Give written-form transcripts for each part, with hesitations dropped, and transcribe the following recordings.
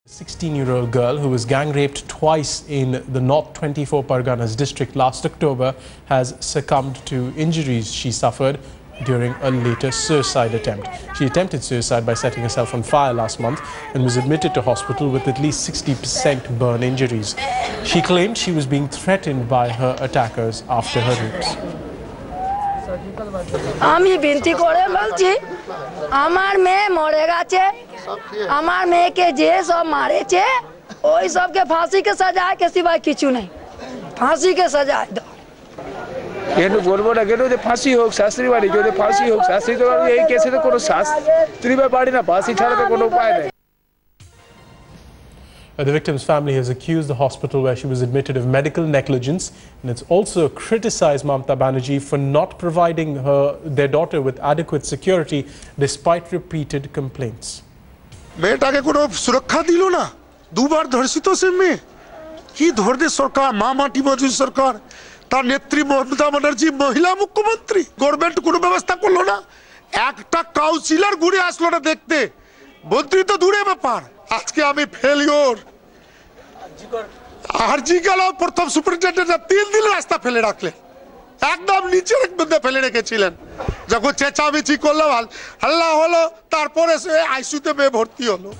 16-year-old girl who was gang raped twice in the North 24 Parganas district last October has succumbed to injuries she suffered during a later suicide attempt. She attempted suicide by setting herself on fire last month and was admitted to hospital with at least 60% burn injuries. She claimed she was being threatened by her attackers after her rapes. আমি বিনতি করে বলছি আমার মেয়ে মরে গেছে আমার মেয়েকে যে সব মারেছে ওই সবকে ফাঁসি के सजा के सिवाय কিছু নেই ফাঁসি के सजा দাও কেন বলবো না কেন যে ফাঁসি হোক শাস্ত্রী বাড়ি যদি ফাঁসি হোক শাস্ত্রী তো এই কেসে তো কোনো শাস্ত্রী বাড়ি না ফাঁসি ছাড়া তো কোনো উপায় নেই. The victim's family has accused the hospital where she was admitted of medical negligence, and it's also criticized Mamata Banerjee for not providing their daughter with adequate security despite repeated complaints. বেটাকে কোনো সুরক্ষা দিল না দুবার ধর্ষিত সে মেয়ে কি ধরবে সরকার মামাটি মজুর সরকার তার নেত্রী মমতা ব্যানার্জি মহিলা মুখ্যমন্ত্রী গভর্নমেন্ট কোনো ব্যবস্থা করলো না একটা কাউন্সিলর ঘুরে আসলো না দেখতে মন্ত্রী তো দূরে ব্যাপার আজকে আমি ফেলিওর আরজি গেল প্রথম সুপারিনটেন্ডেন্ট 3 দিন রাস্তা ফেলে রাখলেন একদম নিচে এক বন্ধে ফেলে রেখেছিলেন যখন চেঁচামেচি করলো হাল্লা হলো তারপরে আইসিইউতে মেয়ে ভর্তি হলো.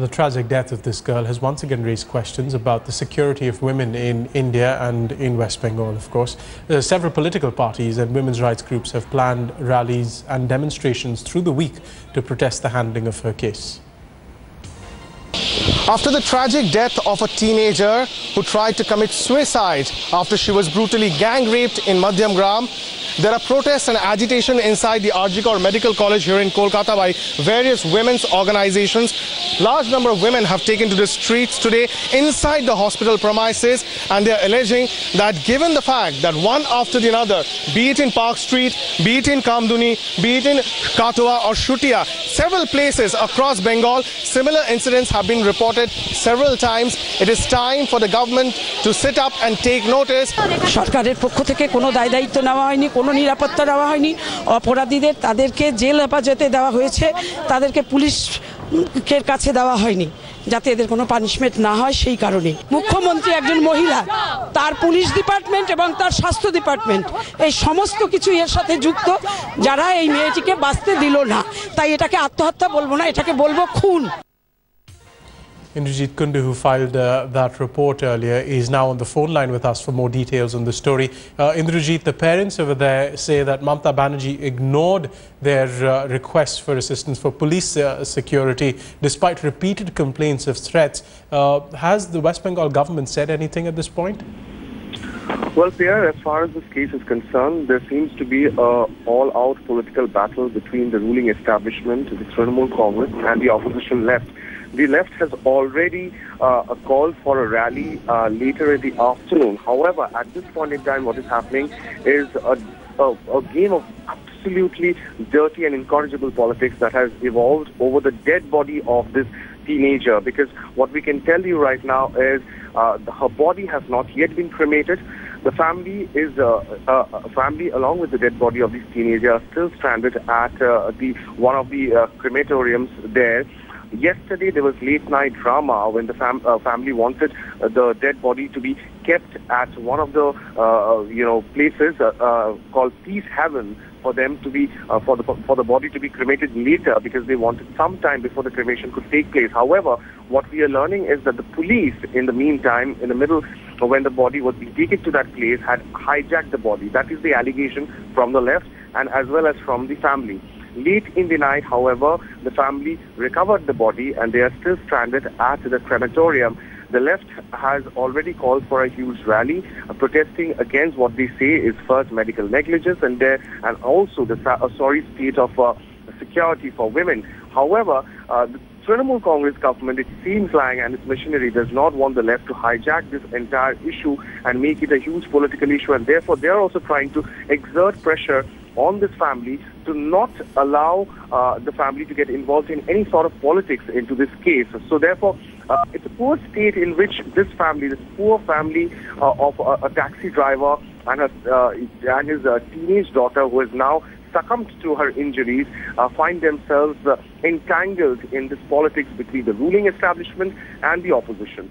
The tragic death of this girl has once again raised questions about the security of women in India and in West Bengal, of course. Several political parties and women's rights groups have planned rallies and demonstrations through the week to protest the handling of her case. After the tragic death of a teenager who tried to commit suicide after she was brutally gang raped in Madhyamgram, there are protests and agitation inside the Arjikar Medical College here in Kolkata by various women's organizations. Large number of women have taken to the streets today inside the hospital premises, and they are alleging that given the fact that one after the other, be it in Park Street, be it in Kamduni, be it in Katwa or Shutia, several places across Bengal, similar incidents have been reported several times. It is time for the government to sit up and take notice. সরকারের পক্ষ থেকে কোনো দায়িত্ব নেওয়া হয়নি কোনো নিরাপত্তা দেওয়া হয়নি অপরাধীদের তাদেরকে জেল হেফাজতে দেওয়া হয়েছে তাদেরকে পুলিশের কাছে দেওয়া হয়নি যাতে এদের কোনো পানিশমেন্ট না হয় সেই কারণে মুখ্যমন্ত্রী একজন মহিলা তার পুলিশ ডিপার্টমেন্ট এবং তার স্বাস্থ্য ডিপার্টমেন্ট এই সমস্ত কিছু এর সাথে যুক্ত যারা এই মেয়েটিকে বাঁচতে দিল না তাই এটাকে আত্মহত্যা বলবো না এটাকে বলবো খুন. Indrajit Kundu, who filed that report earlier, is now on the phone line with us for more details on the story. Indrajit, the parents over there say that Mamata Banerjee ignored their requests for assistance for police security despite repeated complaints of threats. Has the West Bengal government said anything at this point? Well, Pierre, as far as this case is concerned, there seems to be an all-out political battle between the ruling establishment, the Trinamool Congress, and the opposition left. The left has already called for a rally later in the afternoon. However, at this point in time, what is happening is a game of absolutely dirty and incorrigible politics that has evolved over the dead body of this teenager. Because what we can tell you right now is her body has not yet been cremated. The family is family, along with the dead body of this teenager, are still stranded at one of the crematoriums there. Yesterday, there was late-night drama when the family wanted the dead body to be kept at one of the places called Peace Heaven for them to be for the body to be cremated later because they wanted some time before the cremation could take place. However, what we are learning is that the police, in the meantime, in the middle when the body was being taken to that place, had hijacked the body. That is the allegation from the left and as well as from the family. Late in the night, however, the family recovered the body and they are still stranded at the crematorium. The left has already called for a huge rally protesting against what they say is first medical negligence and also the sorry state of security for women. However, the Trinamool Congress government, it seems like, and its machinery does not want the left to hijack this entire issue and make it a huge political issue, and therefore they are also trying to exert pressure on this family to not allow the family to get involved in any sort of politics into this case. So therefore, it's a poor state in which this poor family of a taxi driver and his teenage daughter, who is now succumbed to her injuries, find themselves entangled in this politics between the ruling establishment and the opposition.